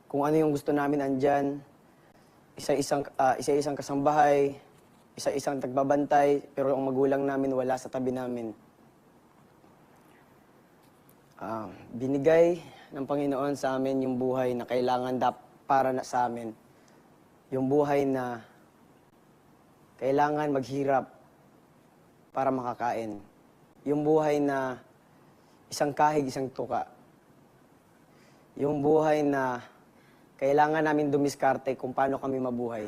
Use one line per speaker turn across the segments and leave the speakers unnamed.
kung ano yung gusto namin andyan. Isa-isang kasambahay, isa-isang tagbabantay, pero ang magulang namin wala sa tabi namin. Binigay ng Panginoon sa amin yung buhay na kailangan para na sa amin. Yung buhay na kailangan maghirap para makakain. Yung buhay na isang kahig, isang tuka. Yung buhay na kailangan namin dumiskarte kung paano kami mabuhay.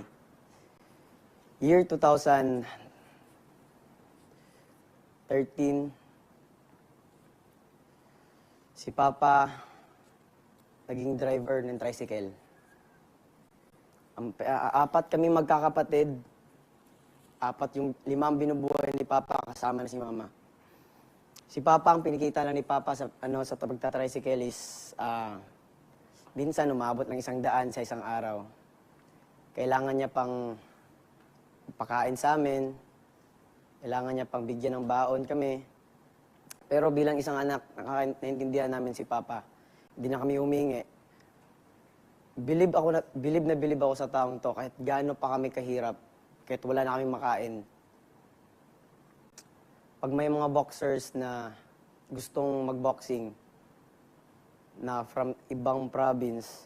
Year 2013, si Papa naging driver ng tricycle. Apat kami magkakapatid. Yung 5 binubuhay ni Papa, kasama na si Mama. Si Papa, ang pinikita lang ni Papa sa pagta-tricycle is minsan umabot ng 100 sa isang araw. Kailangan niya pang pakain sa amin. Kailangan niya pang bigyan ng baon kami. Pero bilang isang anak, naintindihan namin si Papa. Hindi na kami humingi. Bilib na bilib ako sa taong to kahit gaano pa kami kahirap. Kahit wala na kami makain. Pag may mga boxers na gustong magboxing na from ibang province,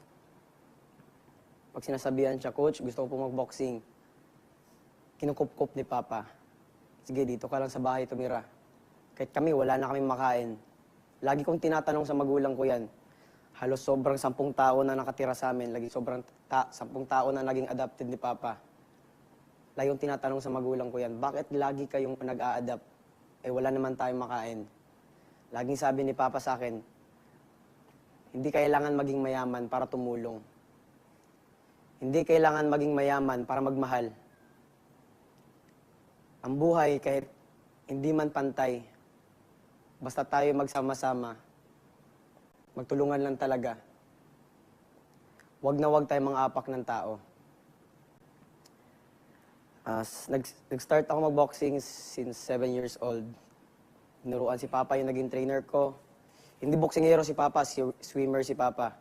pag sinasabihan siya, Coach, gusto ko po magboxing, kinukup-kup ni Papa. Sige, dito ka lang sa bahay tumira. Kahit kami, wala na kami makain. Lagi kong tinatanong sa magulang ko yan. Halos sobrang 10 tao na nakatira sa amin. Lagi sobrang 10 tao na naging adopted ni Papa. Lagi kong tinatanong sa magulang ko yan, bakit lagi kayong nag-a-adapt? Wala naman tayong makain. Laging sabi ni Papa sa akin, hindi kailangan maging mayaman para tumulong. Hindi kailangan maging mayaman para magmahal. Ang buhay, kahit hindi man pantay, basta tayo magsama-sama, magtulungan lang talaga. Huwag na huwag tayo mang-apak ng tao. Nag-start ako mag-boxing since 7 years old. Tinuruan si Papa yung naging trainer ko. Hindi boksingero si Papa, swimmer si Papa.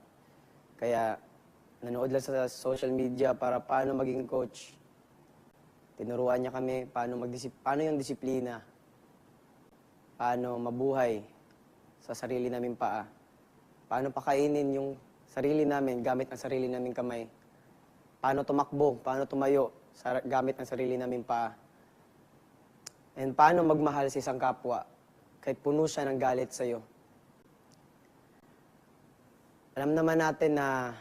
Kaya nanood lang sa social media para paano maging coach. Tinuruan niya kami paano yung disiplina. Paano mabuhay sa sarili naming paa. Paano pakainin yung sarili namin gamit ang sarili naming kamay. Paano tumakbo, paano tumayo gamit ang sarili naming paa. And paano magmahal sa isang kapwa kahit puno siya ng galit sa'yo. Alam naman natin na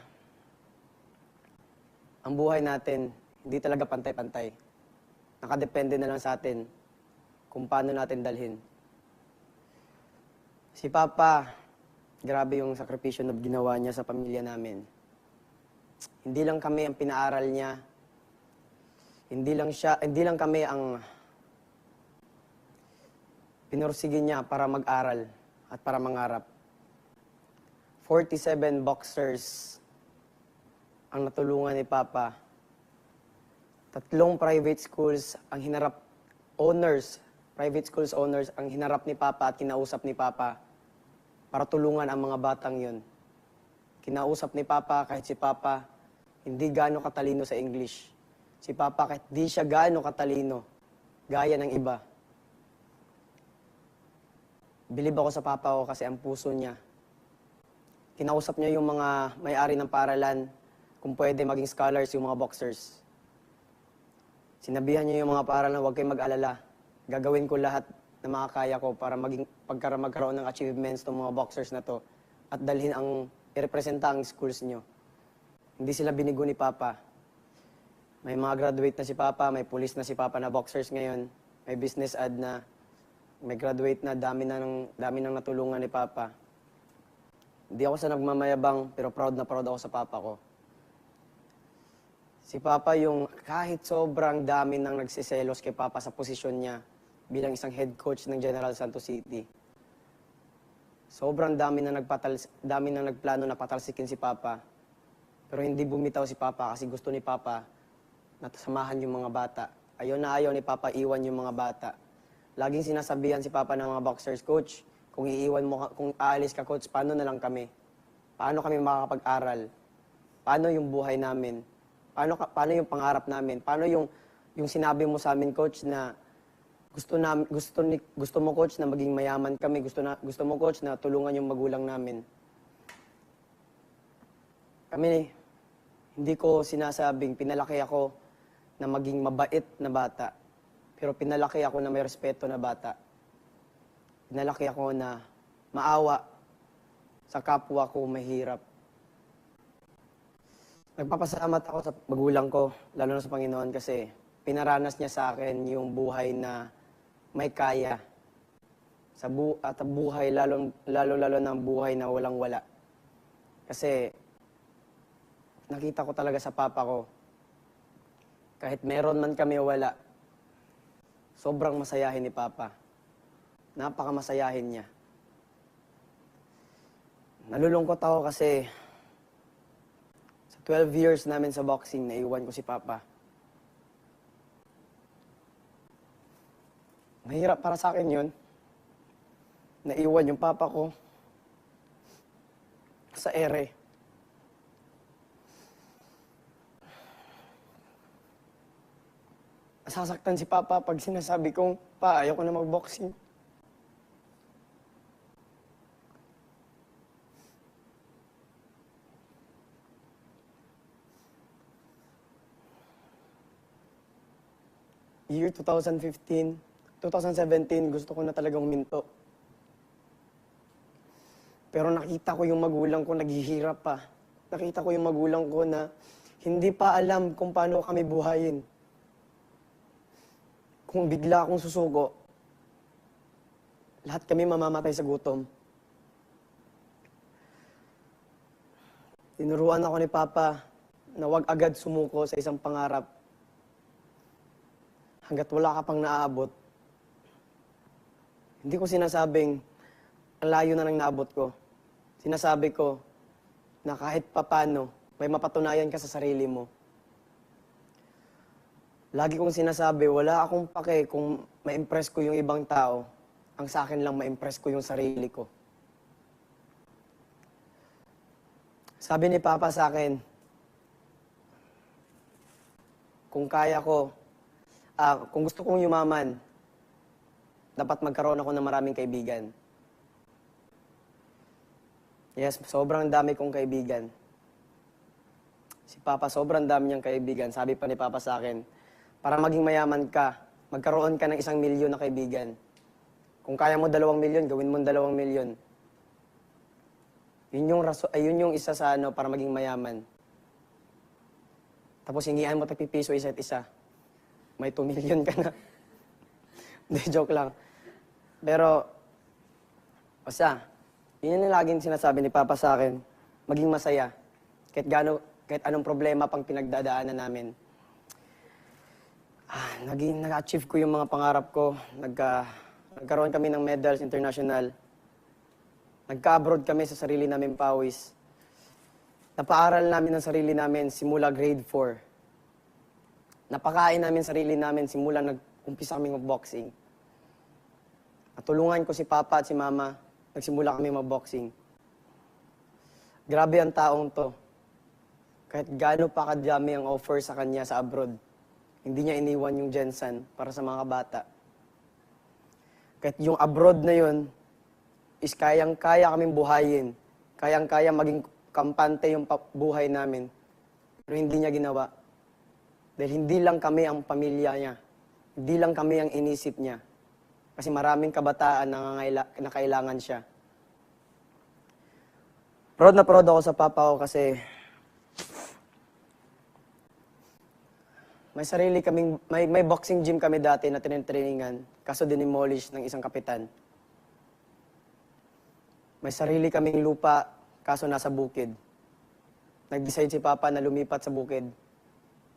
ang buhay natin hindi talaga pantay-pantay. Nakadepende na lang sa atin kung paano natin dalhin. Si Papa, grabe yung sakripisyo na ginawa niya sa pamilya namin. Hindi lang kami ang pinaaral niya. Hindi lang kami ang pinursige niya para mag-aral at para mangarap. 47 boxers ang natulungan ni Papa. 3 private schools ang private schools owners ang hinarap ni Papa at kinausap ni Papa para tulungan ang mga batang yun. Kinausap ni Papa kahit si Papa hindi gaano katalino sa English. Si Papa kahit di siya gaano katalino, gaya ng iba. Bilib ako sa Papa ko kasi ang puso niya. Kinausap niya yung mga may-ari ng paaralan kung pwede maging scholars yung mga boxers. Sinabihan niya yung mga paaralan, huwag kayong mag-alala. Gagawin ko lahat na makakaya ko para magkaroon ng achievements ng mga boxers na to at dalhin i-representa ang schools niyo. Hindi sila binigo ni Papa. May mga graduate na si Papa, may police na si Papa na boxers ngayon, may business ad na, may graduate na, dami nang natulungan ni Papa. Hindi ako sa nagmamayabang, pero proud na proud ako sa Papa ko. Si Papa yung kahit sobrang dami nang nagsiselos kay Papa sa posisyon niya bilang isang head coach ng General Santos City. Sobrang dami nang nagplano na patalsikin si Papa. Pero hindi bumitaw si Papa kasi gusto ni Papa na samahan yung mga bata. Ayaw na ayaw ni Papa iwan yung mga bata. Laging sinasabihan si Papa ng mga boxers, Coach, kung aalis ka, Coach, paano na lang kami? Paano kami makakapag-aral? Paano yung buhay namin? Paano yung pangarap namin? Paano yung sinabi mo sa amin, Coach, na gusto mo, Coach, na maging mayaman kami. Gusto mo, Coach, na tulungan yung magulang namin. Kami, hindi ko sinasabing pinalaki ako na maging mabait na bata. Pero pinalaki ako na may respeto na bata. Pinalaki ako na maawa sa kapwa ko mahirap. Nagpapasalamat ako sa magulang ko, lalo na sa Panginoon, kasi pinaranas niya sa akin yung buhay na may kaya. At buhay, lalo ng buhay na walang-wala. Kasi nakita ko talaga sa papa ko, kahit meron man kami wala, sobrang masayahin ni Papa. Napakamasayahin niya. Nalulungkot ako kasi sa 12 years namin sa boxing, naiwan ko si Papa. Mahirap para sa akin yun. Naiwan yung Papa ko sa ere. Nasasaktan si Papa pag sinasabi kong, Pa, ayoko na mag-boxing. Year 2015, 2017, gusto ko na talagang huminto. Pero nakita ko yung magulang ko naghihirap pa. Nakita ko yung magulang ko na hindi pa alam kung paano kami buhayin. Kung bigla akong susuko, lahat kami mamamatay sa gutom. Tinuruan ako ni Papa na huwag agad sumuko sa isang pangarap hanggat wala ka pang naaabot. Hindi ko sinasabing ang layo na nang naabot ko. Sinasabi ko na kahit papano, may mapatunayan ka sa sarili mo. Lagi kong sinasabi, wala akong pake kung ma-impress ko yung ibang tao. Ang sa akin lang, ma-impress ko yung sarili ko. Sabi ni Papa sa akin, kung kaya ko, kung gusto kong yumaman, dapat magkaroon ako ng maraming kaibigan. Yes, sobrang dami kong kaibigan. Si Papa, sobrang dami niyang kaibigan. Sabi pa ni Papa sa akin, para maging mayaman ka, magkaroon ka ng 1 milyon na kaibigan. Kung kaya mo 2 milyon, gawin mo 2 milyon. Yun yung isa sa para maging mayaman. Tapos hingian mo tagpipiso isa't isa. May 2 milyon ka na. Hindi, joke lang. Pero, basta, yun yung laging sinasabi ni Papa sa akin, maging masaya. Kahit anong problema pang pinagdadaanan namin. Nag-achieve ko yung mga pangarap ko. Nagkaroon kami ng medals international. Nagka-abroad kami sa sarili namin pawis. Napaaral namin ang sarili namin simula grade 4. Napakain namin sarili namin simula nag-umpisa kami mag-boxing. At tulungan ko si Papa at si Mama, nagsimula kami mag-boxing. Grabe ang taong to. Kahit gaano pa kadami ang offer sa kanya sa abroad, hindi niya iniwan yung Jensen para sa mga bata. Kahit yung abroad na yun, is kayang-kaya kaming buhayin. Kayang-kaya maging kampante yung buhay namin. Pero hindi niya ginawa. Dahil hindi lang kami ang pamilya niya. Hindi lang kami ang inisip niya. Kasi maraming kabataan na kailangan siya. Proud na proud ako sa Papa ko kasi may boxing gym kami dati na tinitreiningan, kaso dinimolish ng isang kapitan. May sarili kaming lupa, kaso nasa bukid. Nag-decide si Papa na lumipat sa bukid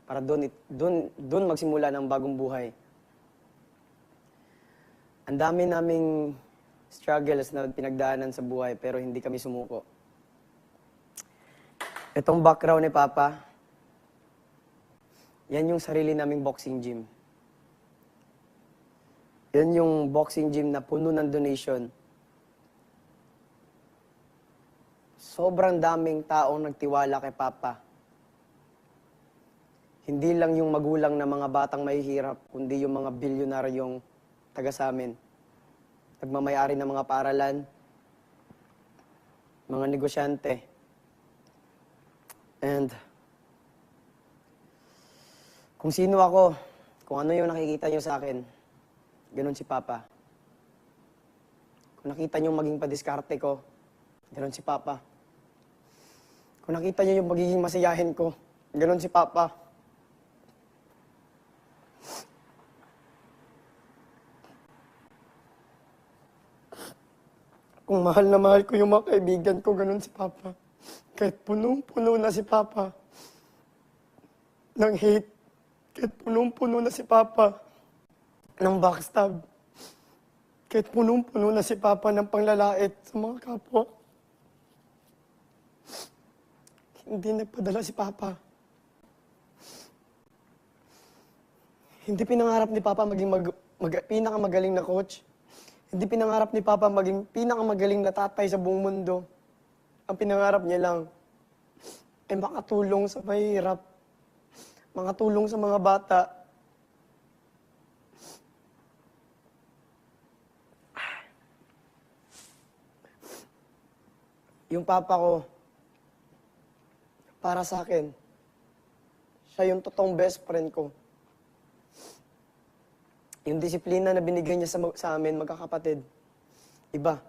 para doon magsimula ng bagong buhay. Ang dami naming struggles na pinagdaanan sa buhay pero hindi kami sumuko. Itong background ni Papa, yan yung sarili naming boxing gym. Yan yung boxing gym na puno ng donation. sobrang daming taong nagtiwala kay Papa. Hindi lang yung magulang na mga batang mahihirap, kundi yung mga bilyonaryong taga sa amin. Nagmamayari ng mga paaralan, mga negosyante. And kung sino ako, kung ano yung nakikita nyo sa akin, ganun si Papa. Kung nakita nyo maging padiskarte ko, ganun si Papa. Kung nakita nyo yung magiging masiyahin ko, ganun si Papa. Kung mahal na mahal ko yung mga kaibigan ko, ganun si Papa. Kahit punong-puno na si Papa ng hate, kahit punong-puno na si Papa ng backstab, kahit punong-puno na si Papa ng panglalait sa mga kapwa, hindi nagpadala si Papa. Hindi pinangarap ni Papa maging pinakamagaling na coach. Hindi pinangarap ni Papa maging pinakamagaling na tatay sa buong mundo. Ang pinangarap niya lang ay makatulong sa mahihirap, makatulong sa mga bata. Yung Papa ko, para sa akin, siya yung totoong best friend ko. Yung disiplina na binigay niya sa amin, magkakapatid, iba.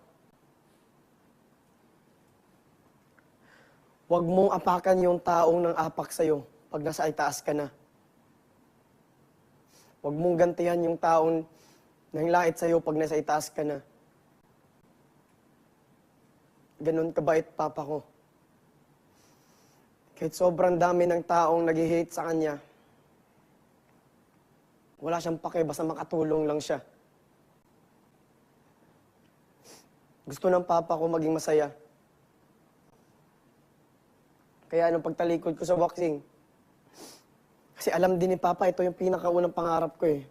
Huwag mong apakan yung taong nang apak sa'yo pag nasa itaas ka na. Huwag mong gantihan yung taong nang lait sa'yo pag nasa itaas ka na. Ganon kabait Papa ko. Kahit sobrang dami ng taong nag-hate sa kanya, wala siyang pake, basta makatulong lang siya. Gusto ng Papa ko maging masaya. Kaya nung pagtalikod ko sa boxing, kasi alam din ni Papa, ito yung pinakaunang pangarap ko eh.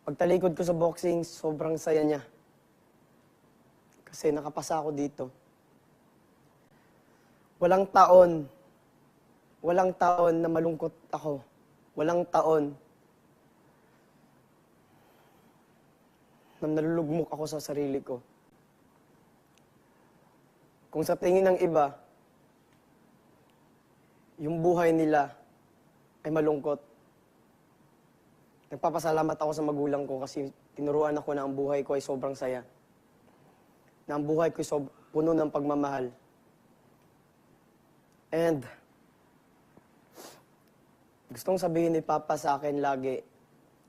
Pagtalikod ko sa boxing, sobrang saya niya. Kasi nakapasa ako dito. Walang taon na malungkot ako. Walang taon na nalulugmok ako sa sarili ko. Kung sa tingin ng iba, yung buhay nila ay malungkot. Nagpapasalamat ako sa magulang ko kasi tinuruan ako na ang buhay ko ay sobrang saya. Na ang buhay ko ay puno ng pagmamahal. And gustong sabihin ni Papa sa akin lagi,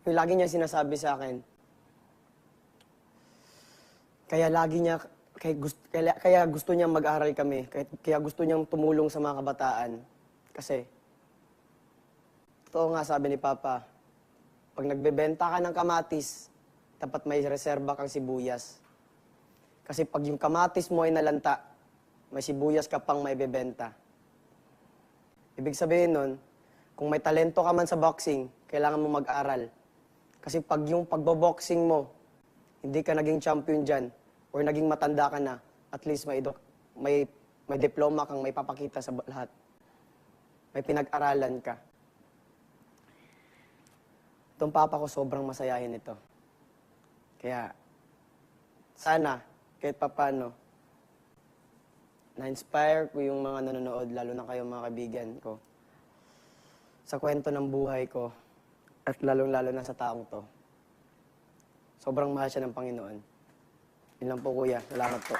yung lagi niya sinasabi sa akin, kaya gusto niyang mag-aral kami, kaya gusto niyang tumulong sa mga kabataan. Kasi, totoo nga sabi ni Papa, pag nagbebenta ka ng kamatis, dapat may reserba kang sibuyas. Kasi pag yung kamatis mo ay nalanta, may sibuyas ka pang may bebenta. Ibig sabihin nun, kung may talento ka man sa boxing, kailangan mo mag-aral. Kasi pag yung pagbo-boxing mo, hindi ka naging champion dyan, or naging matanda ka na, at least may diploma kang may papakita sa lahat. May pinag-aralan ka. Itong Papa ko sobrang masayahin ito. Kaya, sana, kahit papano, na-inspire ko yung mga nanonood, lalo na kayo mga kaibigan ko, sa kwento ng buhay ko, at lalong-lalo na sa taong to. Sobrang mahal siya ng Panginoon. Yun lang po, Kuya. Salamat po.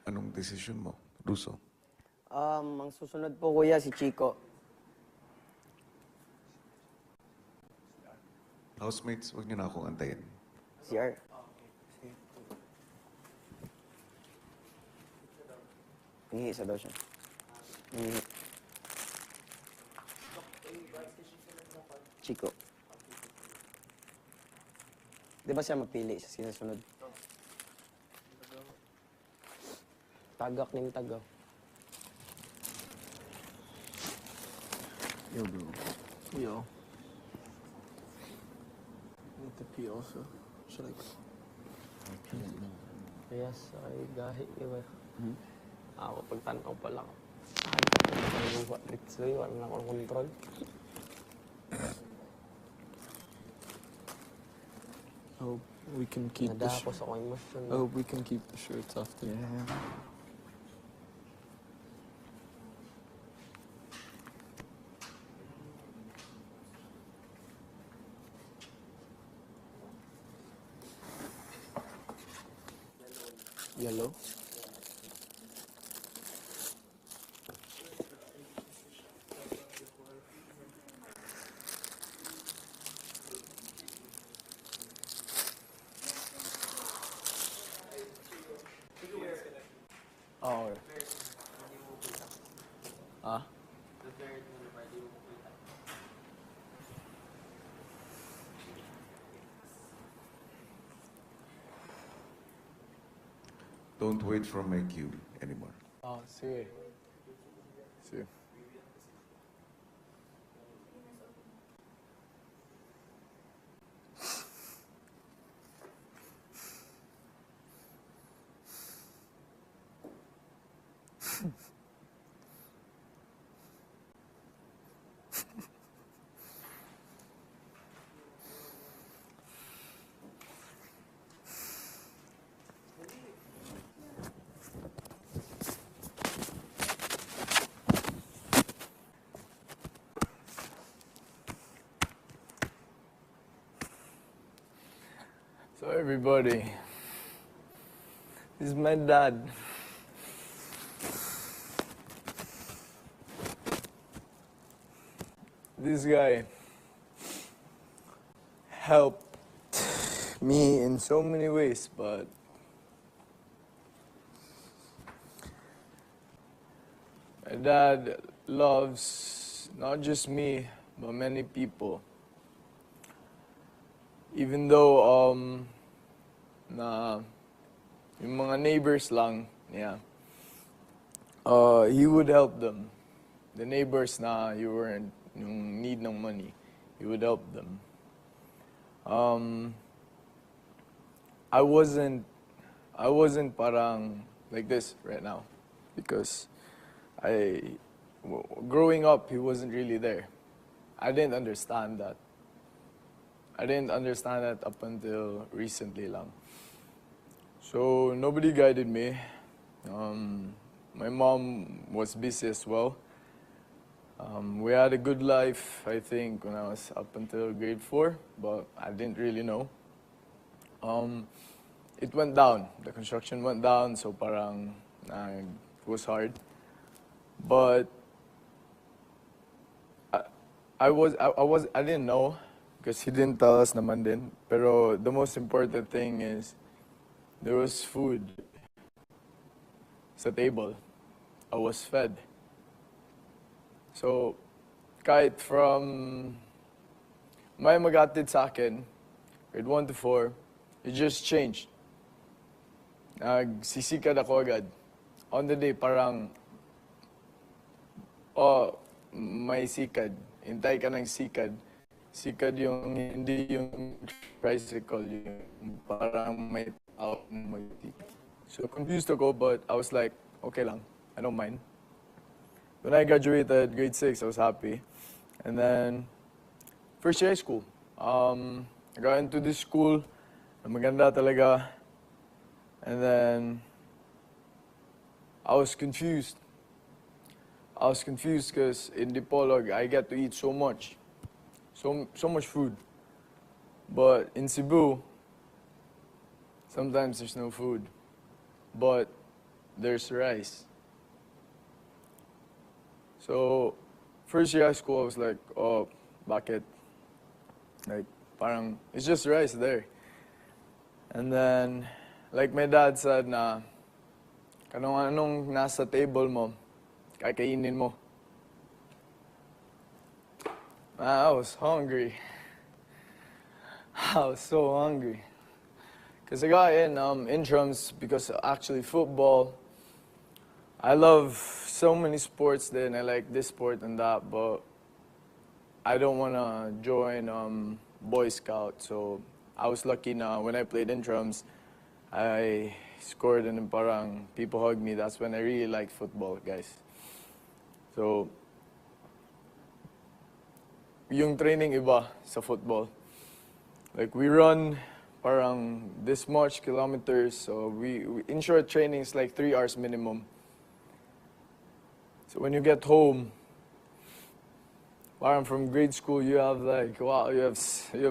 Anong desisyon mo, Russu?
Ang susunod po, Kuya, si Chico.
Housemates, huwag niyo na akong antayin.
CR. Hingi sa daw siya. Hingi. Chico. Di ba siya mapili sa sinasunod? Tagak ning tagaw.
Yo, bro. Yo. Need to pee also. Should I?
Yes, ay gahi iba. Ako pagtanaw pa lang. Ay, luwa dito wala na akong control.
I hope we can keep the
Nadapos ako emosyon.
I hope we can keep the shirts after. Yeah. Yellow. Oh. Ah?
Don't wait for my cue anymore.
Oh, sige. Sige. So everybody, this is my dad. This guy helped me in so many ways, but my dad loves not just me, but many people. Even though na yung mga neighbors lang niya, he would help them. The neighbors na you were in yung need ng money, he would help them. I wasn't parang like this right now because growing up, he wasn't really there. I didn't understand that. Up until recently lang. So nobody guided me. My mom was busy as well. We had a good life, I think, when I was up until grade 4, but I didn't really know. It went down. The construction went down, so parang it was hard. But I didn't know because he didn't tell us naman din. Pero the most important thing is there was food sa table. I was fed. So, kahit from may magatid sa akin, grade 1 to 4, it just changed. Nagsisikad ako agad. On the day, parang, may sikad. Hintay ka ng sikad. Sikad yung, hindi yung tricycle, yung parang may out na magtikad. So, confused ako, but I was like, okay lang, I don't mind. When I graduated, grade 6, I was happy. And then, first year high school. I got into this school, na maganda talaga. And then, I was confused. Because in Dipolog, I get to eat so much. So much food. But in Cebu, sometimes there's no food. But there's rice. So, first year high school, I was like, oh, bakit? Like, parang, it's just rice there. And then, like my dad said na, Anong nasa table mo, kakainin mo. I was hungry. I was so hungry. Because I got in intrams because actually football, I love so many sports then. I like this sport and that, but I don't want to join Boy Scout. So I was lucky na when I played intrams, I scored and then parang people hugged me. That's when I really liked football, guys. So, yung training iba sa football. Like we run parang this much kilometers. So we in short training is like 3 hours minimum. So when you get home, parang from grade school, you have like, wow, you have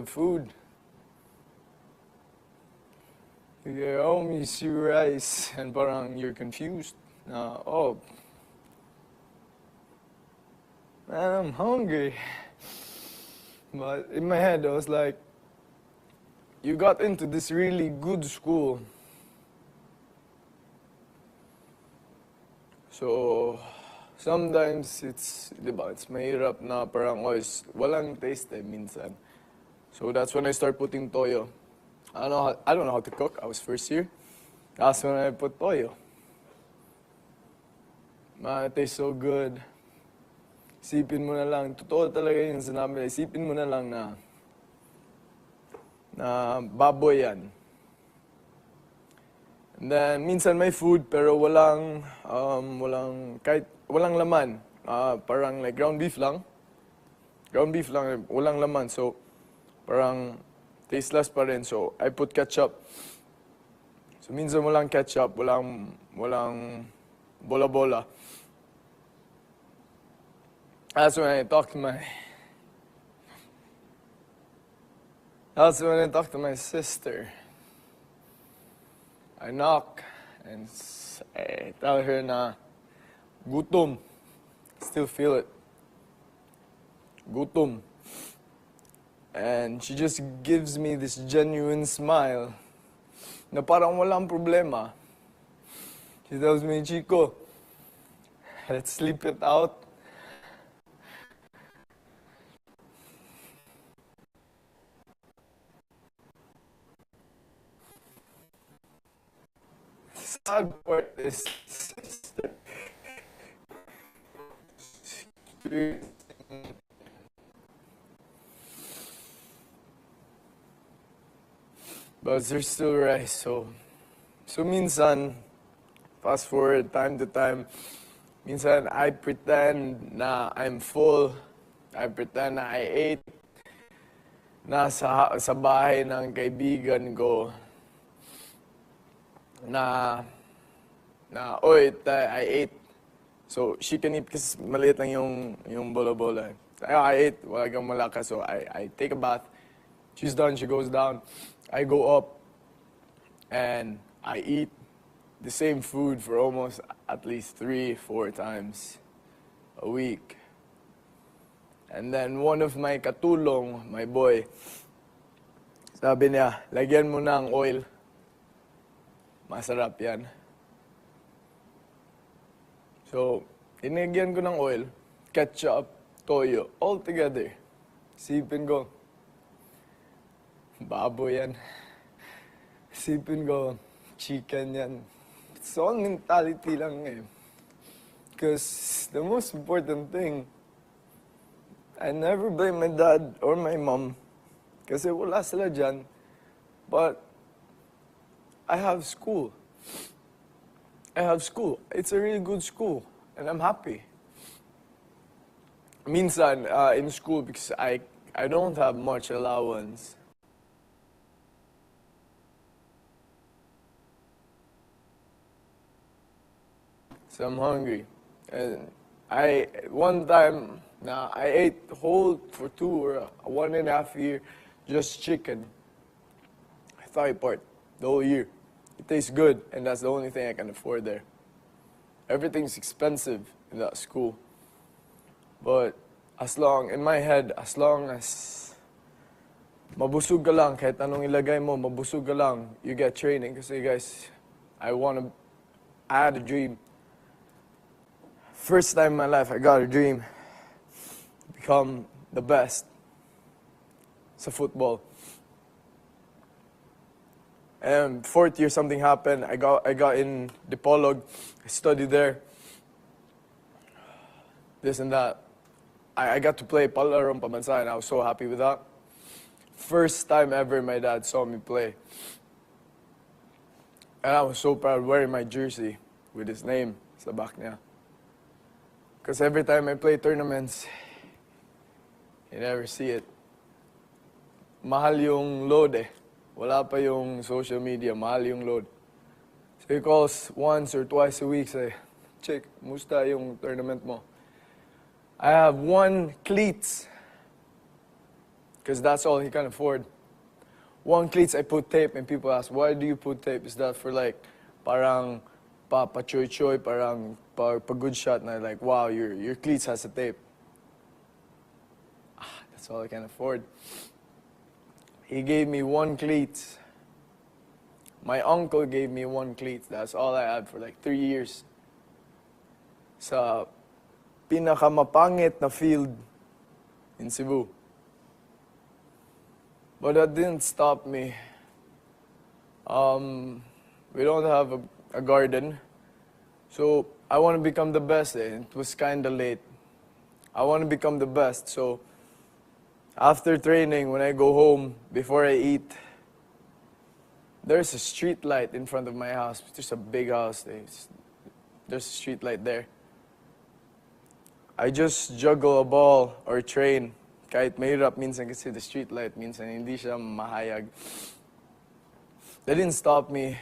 food. You get home, you see rice, and parang you're confused. Oh, man, I'm hungry. But in my head, I was like, you got into this really good school. So, sometimes it's, diba, it's mahirap na parang walang taste minsan. So that's when I start putting toyo. I don't know how to cook. I was first year. That's when I put toyo. Man, it tastes so good. Isipin mo na lang, totoo talaga yung sinabi, isipin mo na lang na baboy yan. And then, minsan may food, pero walang laman. Parang like ground beef lang. Ground beef lang, walang laman. So, parang tasteless pa rin. So, I put ketchup. So, minsan walang ketchup, walang bola-bola. That's when I talk to my sister. I knock and I tell her na gutom. Still feel it. Gutom. And she just gives me this genuine smile na parang walang problema. She tells me, Chico, let's sleep it out. Sad part is sister. But there's still rice, so minsan, fast forward time to time, minsan I pretend na I'm full, I pretend na I ate, sa bahay ng kaibigan ko, I ate. So, she can eat kasi maliit lang yung bola-bola. I ate, wala kang malakas, so I take a bath. She's done, she goes down. I go up, and I eat the same food for almost at least 3-4 times a week. And then one of my katulong, my boy, sabi niya, lagyan mo ng oil. Masarap yan. So, inigyan ko ng oil, ketchup, toyo, all together. Sipin ko, baboy yan. Sipin ko, chicken yan. It's all mentality lang eh. Because the most important thing, I never blame my dad or my mom. Kasi wala sila dyan. But, I have school. It's a really good school. And I'm happy. Minsan, in school, because I don't have much allowance. So I'm hungry. And one time, I ate whole for 2 or 1.5 years, just chicken. Thigh part, the whole year. It tastes good, and that's the only thing I can afford there. Everything's expensive in that school. But in my head, as long as mabusog ka lang, kahit anong ilagay mo, mabusog ka lang, you get training. Kasi guys, I want I had a dream. First time in my life, I got a dream. Become the best sa football. And fourth year, something happened. I got in Dipolog. I studied there. This and that. I got to play Palarong Pambansa, and I was so happy with that. First time ever my dad saw me play. And I was so proud wearing my jersey with his name sa back niya. Because every time I play tournaments, you never see it. Mahal yung load eh. Wala pa yung social media, mahal yung load. So he calls once or twice a week, say, Chick, musta yung tournament mo? I have 1 cleats. Because that's all he can afford. 1 cleats, I put tape, and people ask, why do you put tape? Is that for like, parang pa-choy-choy, parang pa-good shot, and I'm like, wow, your cleats has a tape. That's all I can afford. He gave me 1 cleat. My uncle gave me 1 cleat. That's all I had for like 3 years. Sa pinakamapangit na field in Cebu. But that didn't stop me. We don't have a garden. So I want to become the best. It was kind of late. I want to become the best. So after training, when I go home, before I eat, there's a street light in front of my house. There's a big house. There's a street light there. I just juggle a ball or train. Kahit mahirap minsan kasi the street light, minsan hindi siya mahayag. That didn't stop me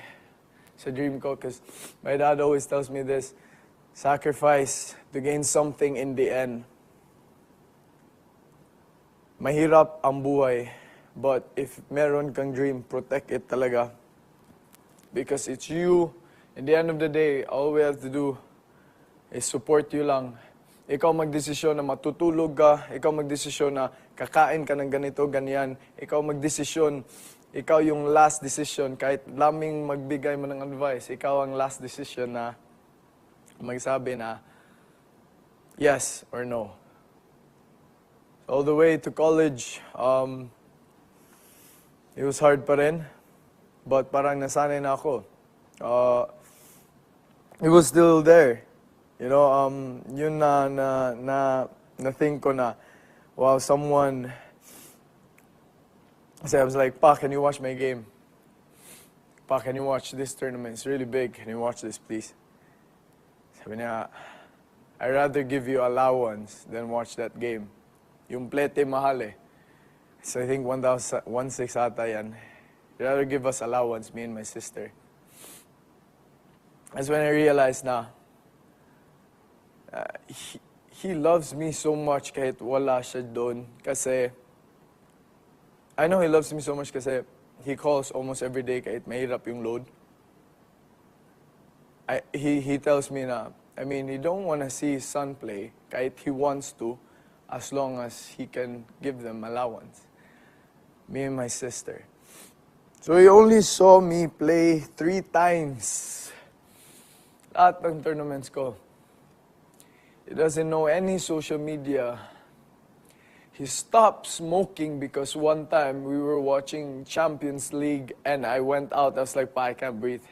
sa dream ko because my dad always tells me this, sacrifice to gain something in the end. Mahirap ang buhay, but if meron kang dream, protect it talaga. Because it's you. At the end of the day, all we have to do is support you lang. Ikaw magdesisyon na matutulog ka, ikaw magdesisyon na kakain ka ng ganito, ganyan. Ikaw magdesisyon, ikaw yung last decision, kahit laming magbigay mo ng advice, ikaw ang last decision na magsabi na yes or no. All the way to college, it was hard pa rin, but parang nasanay na ako. It was still there. You know, yun na think ko na, wow, someone, so I was like, Pa, can you watch my game? Pa, can you watch this tournament? It's really big. Can you watch this, please? Sabi niya, I'd rather give you allowance than watch that game. Yung plete mahal eh. So I think 1,600 ata yan. I'd rather give us allowance, me and my sister. That's when I realized na, he loves me so much kahit wala siya doon. Kasi, I know he loves me so much kasi he calls almost every day kahit mahirap yung load. He tells me na, I mean, he don't want to see his son play kahit he wants to, as long as he can give them allowance. Me and my sister. So he only saw me play 3 times. Lahat ng tournaments ko. He doesn't know any social media. He stopped smoking because one time we were watching Champions League and I went out. I was like, Pa, I can't breathe.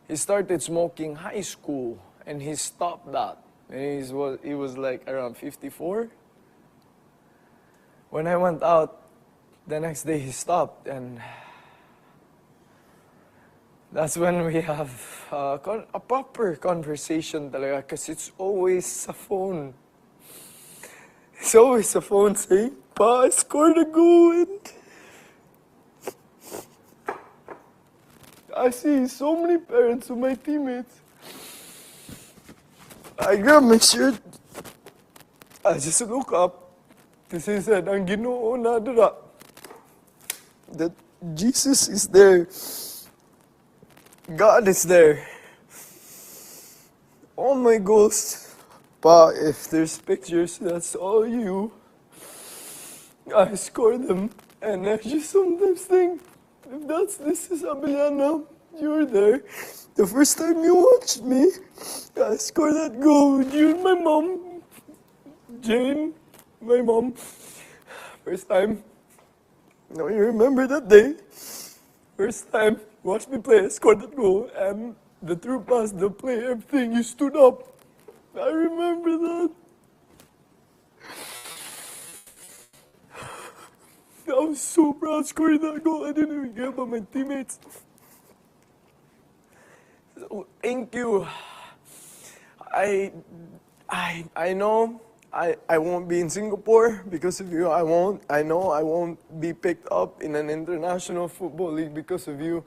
He started smoking high school and he stopped that. And he was like around 54. When I went out, the next day he stopped, and that's when we have a proper conversation talaga, because it's always a phone. It's always a phone saying, Pa, I scored a goal, and I see so many parents of my teammates. I grab my shirt. I just look up. This is said, ang Ginoo na dira. That Jesus is there. God is there. All my goals, Pa, if there's pictures, that's all you. I score them. And I just sometimes think, if this is Abiliana, you're there. The first time you watched me, I scored that goal with you and my mom, Jane, my mom. First time. Now you remember that day. First time, watch me play, I scored that goal, and the through pass, the play, everything, you stood up. I remember that. I was so proud scoring that goal. I didn't even care about my teammates. So, thank you. I know I won't be in Singapore because of you. I know I won't be picked up in an international football league because of you.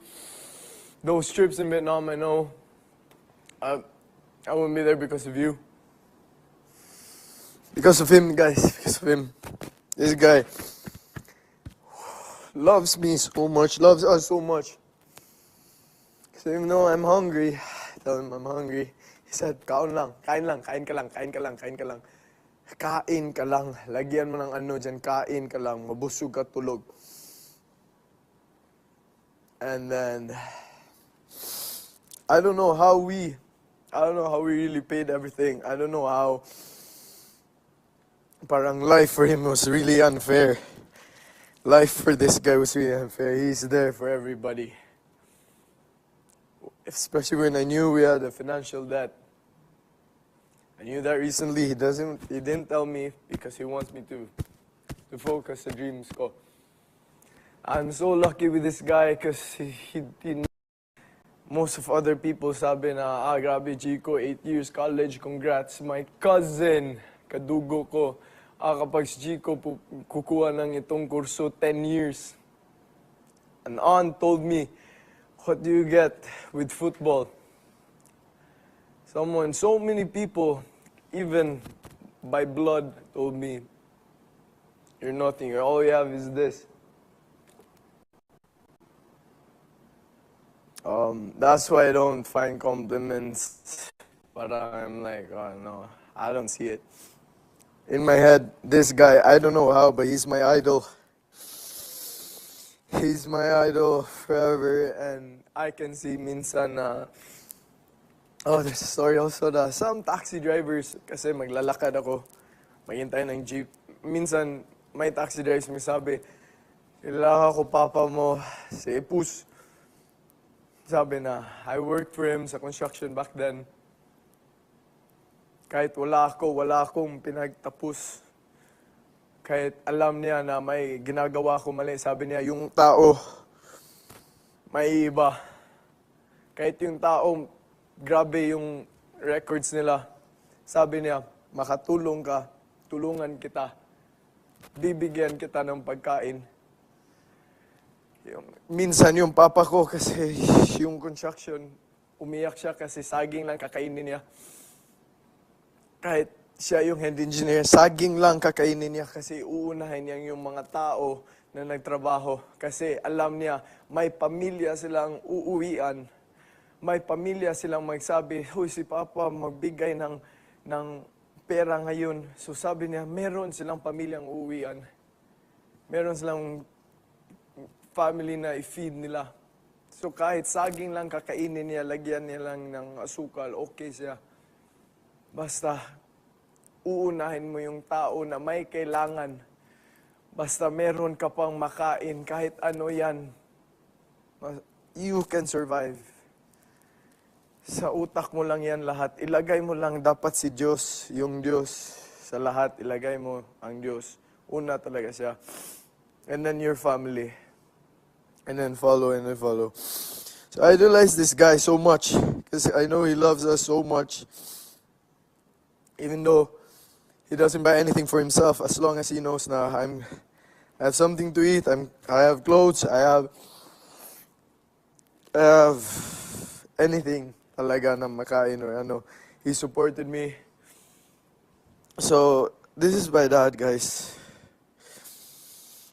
Those trips in Vietnam, I know. I won't be there because of you. Because of him, guys. Because of him. This guy loves me so much, loves us so much. So even though I'm hungry, I tell him I'm hungry. He said, kain lang, kain lang, kain ka lang, kain ka lang, kain ka lang. Kain ka lang. Lagyan mo ng ano dyan, kain ka lang. Mabusog ka tulog. And then, I don't know how we really paid everything. I don't know how, parang life for him was really unfair. Life for this guy was really unfair. He's there for everybody. Especially when I knew we had a financial debt. I knew that recently. He didn't tell me because he wants me to focus the dreams ko. I'm so lucky with this guy because he most of other people sabi na, grabe Chico, 8 years college, congrats. My cousin, kadugo ko, kapag si Chico kukuha ng itong kurso, 10 years. An aunt told me, what do you get with football? So many people, even by blood, told me, you're nothing, all you have is this. That's why I don't find compliments, but I'm like, oh no, I don't see it. In my head, this guy, I don't know how, but he's my idol. He's my idol forever, and I can see minsan na, there's a story also na some taxi drivers, kasi maglalakad ako, maghintay ng jeep. Minsan, may taxi drivers may sabi, kilala ko papa mo, si Ipus. Sabi na, I worked for him sa construction back then. Kahit wala akong pinagtapos. Kahit alam niya na may ginagawa ko mali, sabi niya, yung tao, may iba. Kahit yung tao, grabe yung records nila. Sabi niya, makatulong ka, tulungan kita, bibigyan kita ng pagkain. Minsan yung papa ko kasi yung construction, umiyak siya kasi saging lang kakainin niya. Kahit siya yung head engineer, saging lang kakainin niya kasi uunahin niya yung mga tao na nagtrabaho. Kasi alam niya, may pamilya silang uuwian. May pamilya silang magsabi, huy, si Papa magbigay ng pera ngayon. So sabi niya, meron silang pamilyang uuwian. Meron silang family na i-feed nila. So kahit saging lang kakainin niya, lagyan niya lang ng asukal, okay siya. Basta uunahin mo yung tao na may kailangan. Basta meron ka pang makain, kahit ano yan, you can survive. Sa utak mo lang yan lahat. Ilagay mo lang dapat si Diyos, yung Diyos. Sa lahat, ilagay mo ang Diyos. Una talaga siya. And then your family. And then follow, and then follow. So I idolize this guy so much because I know he loves us so much. Even though he doesn't buy anything for himself, as long as he knows na I have something to eat, I have clothes, I have anything talaga na makain or ano. He supported me. So this is my dad, guys.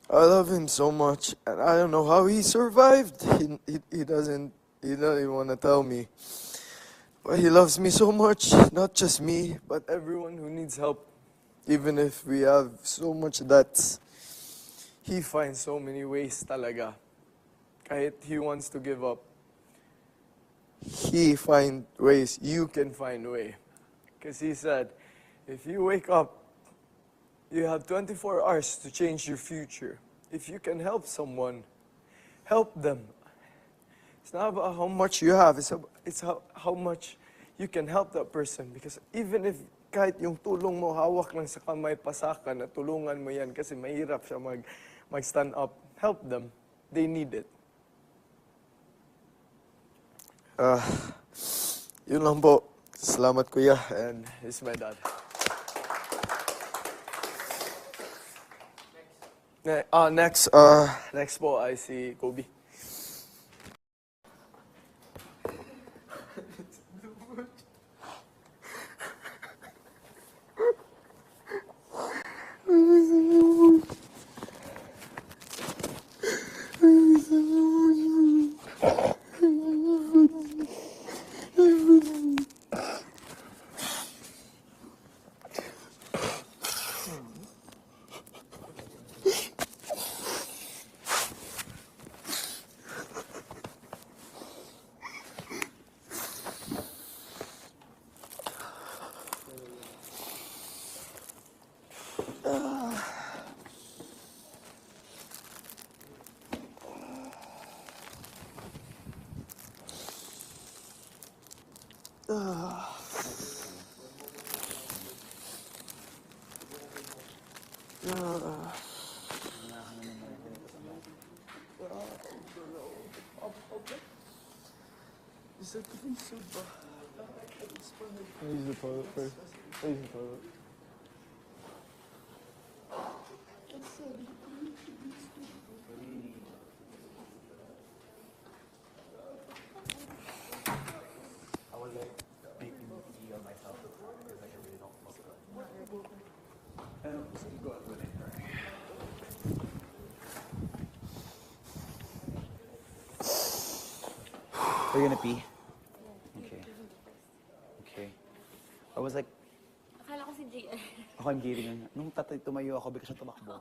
I love him so much, and I don't know how he survived. He doesn't even want to tell me. But he loves me so much, not just me, but everyone who needs help. Even if we have so much debts, he finds so many ways talaga. Kahit he wants to give up, he find ways, you can find way. Because he said, if you wake up, you have 24 hours to change your future. If you can help someone, help them. It's not about how much you have, it's how much you can help that person. Because even if kahit yung tulong mo, hawak lang sa kamay, pasakan, na tulungan mo yan kasi mahirap siya mag-stand up, help them. They need it. Yun lang po. Salamat kuya, and he's my dad. Next po ay si Kobe. Use the toilet first. Use the toilet.
Are you gonna pee? Okay. Okay. I was like,
Akala ko si JR.
ako ang giring. Nung tumayo ako, bigla siya tumakbo.